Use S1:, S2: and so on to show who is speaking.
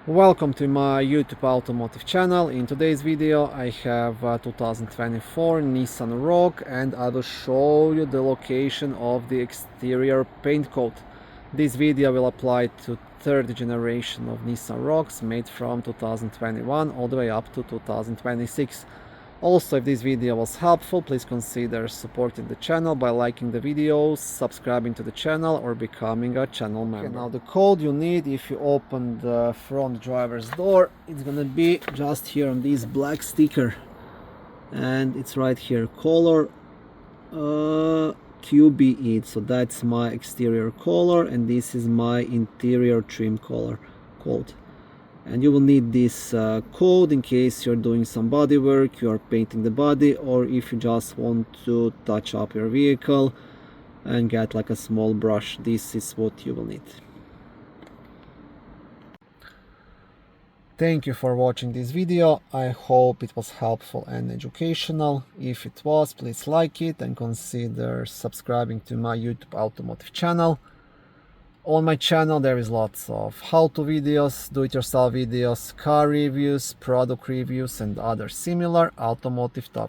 S1: Welcome to my YouTube automotive channel. In today's video I have a 2024 Nissan Rogue and I will show you the location of the exterior paint coat. This video will apply to third generation of Nissan Rogues made from 2021 all the way up to 2026. Also, if this video was helpful, please consider supporting the channel by liking the videos, subscribing to the channel or becoming a channel member. Okay, now the code you need if you open the front driver's door, it's gonna be just here on this black sticker. And it's right here, color QBE, so that's my exterior color and this is my interior trim color code. And you will need this code in case you're doing some body work, you are painting the body, or if you just want to touch up your vehicle and get like a small brush. This is what you will need. Thank you for watching this video. I hope it was helpful and educational. If it was, please like it and consider subscribing to my YouTube automotive channel. On my channel there is lots of how-to videos, do-it-yourself videos, car reviews, product reviews and other similar automotive topics.